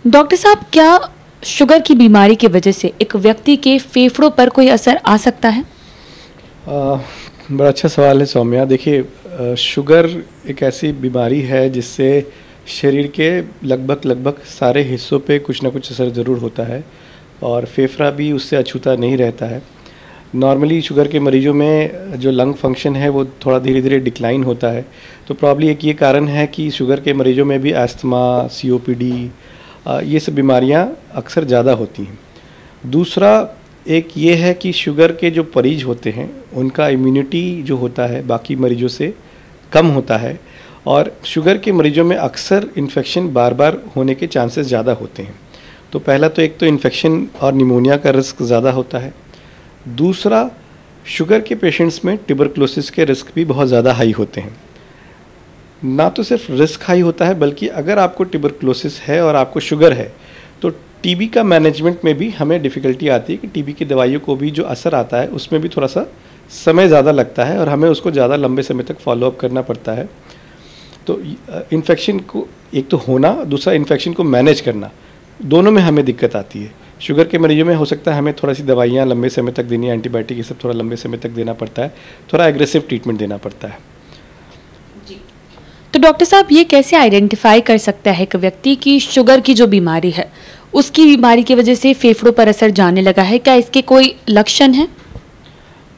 Doctor साहब, क्या sugar की बीमारी की वजह से एक व्यक्ति के फेफड़ों पर कोई असर आ सकता है? बड़ा अच्छा सवाल है सौम्या। देखिए, शुगर एक ऐसी बीमारी है जिससे शरीर के लगभग सारे हिस्सों पे कुछ ना कुछ असर ज़रूर होता है और फेफड़ा भी उससे अछूता नहीं रहता है। नॉर्मली शुगर के मरीजों में जो लंग फंक्शन है वो थोड़ा धीरे धीरे डिक्लाइन होता है, तो प्रॉब्ली एक ये कारण है कि शुगर के मरीजों में भी अस्थमा, सीओपीडी, ये सब बीमारियां अक्सर ज़्यादा होती हैं। दूसरा एक ये है कि शुगर के जो मरीज होते हैं उनका इम्यूनिटी जो होता है बाकी मरीजों से कम होता है और शुगर के मरीजों में अक्सर इन्फेक्शन बार बार होने के चांसेस ज़्यादा होते हैं। तो पहला तो एक तो इन्फेक्शन और निमोनिया का रिस्क ज़्यादा होता है। दूसरा, शुगर के पेशेंट्स में ट्यूबरकुलोसिस के रिस्क भी बहुत ज़्यादा हाई होते हैं। ना तो सिर्फ रिस्क हाई होता है बल्कि अगर आपको ट्यूबरकुलोसिस है और आपको शुगर है तो टीबी का मैनेजमेंट में भी हमें डिफ़िकल्टी आती है कि टीबी की दवाइयों को भी जो असर आता है उसमें भी थोड़ा सा समय ज़्यादा लगता है और हमें उसको ज़्यादा लंबे समय तक फॉलोअप करना पड़ता है। तो इन्फेक्शन को एक तो होना, दूसरा इन्फेक्शन को मैनेज करना, दोनों में हमें दिक्कत आती है। शुगर के मरीजों में हो सकता है हमें थोड़ा सी दवाइयाँ लंबे समय तक देनी, एंटीबायोटिक ये सब थोड़ा लंबे समय तक देना पड़ता है, थोड़ा एग्रेसिव ट्रीटमेंट देना पड़ता है। तो डॉक्टर साहब, ये कैसे आइडेंटिफाई कर सकता है एक व्यक्ति की शुगर की जो बीमारी है उसकी बीमारी की वजह से फेफड़ों पर असर जाने लगा है? क्या इसके कोई लक्षण हैं?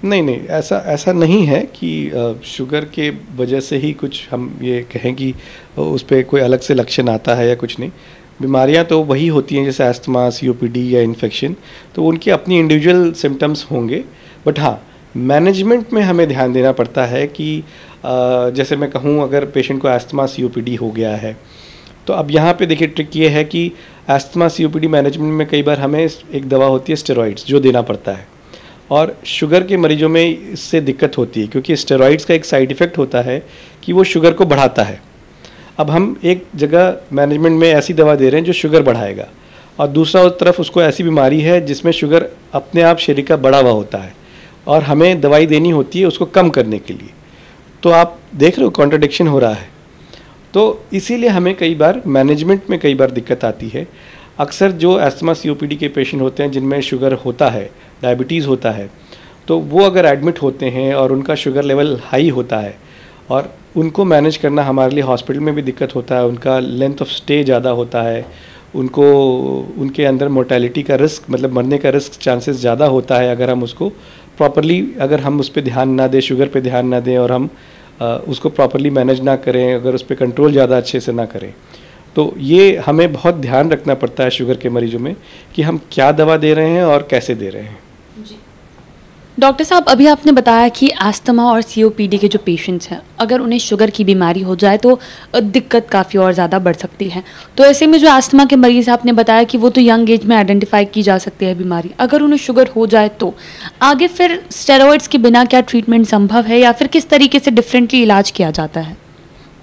नहीं, ऐसा नहीं है कि शुगर के वजह से ही कुछ हम ये कहें कि उस पर कोई अलग से लक्षण आता है या कुछ नहीं। बीमारियां तो वही होती हैं जैसे अस्थमा, सीओपीडी या इन्फेक्शन, तो उनकी अपनी इंडिविजुअल सिम्टम्स होंगे। बट हाँ, मैनेजमेंट में हमें ध्यान देना पड़ता है कि जैसे मैं कहूँ अगर पेशेंट को अस्थमा सीओपीडी हो गया है तो अब यहाँ पे देखिए ट्रिक ये है कि अस्थमा सीओपीडी मैनेजमेंट में कई बार हमें एक दवा होती है स्टेरॉइड्स जो देना पड़ता है और शुगर के मरीजों में इससे दिक्कत होती है क्योंकि स्टेरॉइड्स का एक साइड इफ़ेक्ट होता है कि वो शुगर को बढ़ाता है। अब हम एक जगह मैनेजमेंट में ऐसी दवा दे रहे हैं जो शुगर बढ़ाएगा और दूसरा उस तरफ उसको ऐसी बीमारी है जिसमें शुगर अपने आप शरीर का बढ़ा हुआ होता है और हमें दवाई देनी होती है उसको कम करने के लिए। तो आप देख रहे हो कॉन्ट्रडिक्शन हो रहा है। तो इसीलिए हमें कई बार मैनेजमेंट में कई बार दिक्कत आती है। अक्सर जो अस्थमा सीओपीडी के पेशेंट होते हैं जिनमें शुगर होता है, डायबिटीज़ होता है, तो वो अगर एडमिट होते हैं और उनका शुगर लेवल हाई होता है और उनको मैनेज करना हमारे लिए हॉस्पिटल में भी दिक्कत होता है, उनका लेंथ ऑफ स्टे ज़्यादा होता है, उनके अंदर मोर्टेलिटी का रिस्क मतलब मरने का रिस्क चांसेस ज़्यादा होता है अगर हम उसको प्रॉपरली अगर हम उस पर ध्यान ना दें, शुगर पे ध्यान ना दें और हम उसको प्रॉपरली मैनेज ना करें, अगर उस पर कंट्रोल ज़्यादा अच्छे से ना करें। तो ये हमें बहुत ध्यान रखना पड़ता है शुगर के मरीजों में कि हम क्या दवा दे रहे हैं और कैसे दे रहे हैं। डॉक्टर साहब, अभी आपने बताया कि अस्थमा और सीओपीडी के जो पेशेंट्स हैं अगर उन्हें शुगर की बीमारी हो जाए तो दिक्कत काफ़ी और ज़्यादा बढ़ सकती है। तो ऐसे में जो अस्थमा के मरीज़ आपने बताया कि वो तो यंग एज में आइडेंटिफाई की जा सकती है बीमारी, अगर उन्हें शुगर हो जाए तो आगे फिर स्टेरॉइड्स के बिना क्या ट्रीटमेंट संभव है या फिर किस तरीके से डिफरेंटली इलाज किया जाता है?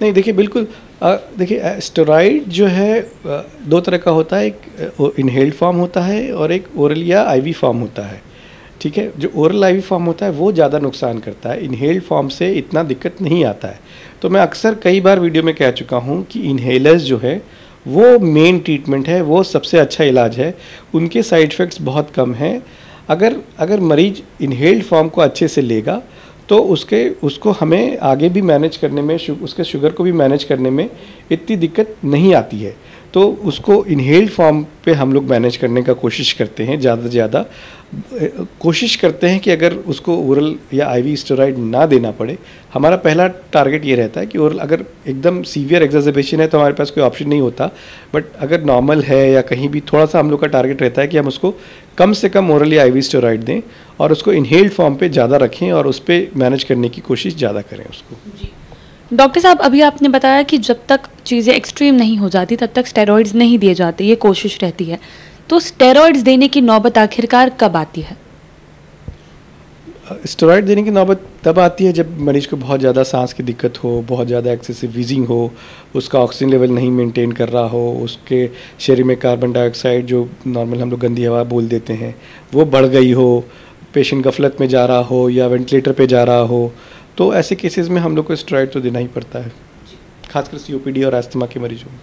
नहीं, देखिए बिल्कुल, देखिए स्टेरॉइड जो है दो तरह का होता है, एक इनहेल्ड फॉर्म होता है और एक ओरल या आईवी फॉर्म होता है। ठीक है, जो ओरल आईवी फॉर्म होता है वो ज़्यादा नुकसान करता है, इनहेल्ड फॉर्म से इतना दिक्कत नहीं आता है। तो मैं अक्सर कई बार वीडियो में कह चुका हूँ कि इनहेलर्स जो है वो मेन ट्रीटमेंट है, वो सबसे अच्छा इलाज है, उनके साइड इफ़ेक्ट्स बहुत कम हैं। अगर मरीज इनहेल्ड फॉर्म को अच्छे से लेगा तो उसको हमें आगे भी मैनेज करने में, उसके शुगर को भी मैनेज करने में इतनी दिक्कत नहीं आती है। तो उसको इनहेल्ड फॉर्म पे हम लोग मैनेज करने का कोशिश करते हैं, ज़्यादा से ज़्यादा कोशिश करते हैं कि अगर उसको ओरल या आईवी स्टेरॉइड ना देना पड़े। हमारा पहला टारगेट ये रहता है कि ओरल अगर एकदम सीवियर एक्सर्बेशन है तो हमारे पास कोई ऑप्शन नहीं होता, बट अगर नॉर्मल है या कहीं भी थोड़ा सा हम लोग का टारगेट रहता है कि हम उसको कम से कम ओरल या आईवी स्टेरॉइड दें और उसको इनहेल्ड फॉर्म पे ज़्यादा रखें और उस पर मैनेज करने की कोशिश ज़्यादा करें उसको। डॉक्टर साहब, अभी आपने बताया कि जब तक चीज़ें एक्सट्रीम नहीं हो जाती तब तक स्टेरॉइड्स नहीं दिए जाते, ये कोशिश रहती है। तो स्टेरॉइड्स देने की नौबत आखिरकार कब आती है? स्टेरॉइड देने की नौबत तब आती है जब मरीज को बहुत ज़्यादा सांस की दिक्कत हो, बहुत ज़्यादा एक्सेसिव वीजिंग हो, उसका ऑक्सीजन लेवल नहीं मेंटेन कर रहा हो, उसके शरीर में कार्बन डाइऑक्साइड जो नॉर्मल हम लोग गंदी हवा बोल देते हैं वो बढ़ गई हो, पेशेंट गफलत में जा रहा हो या वेंटिलेटर पे जा रहा हो, तो ऐसे केसेस में हम लोग को स्टेरॉइड तो देना ही पड़ता है, खासकर सीओपीडी और अस्थमा के मरीजों में।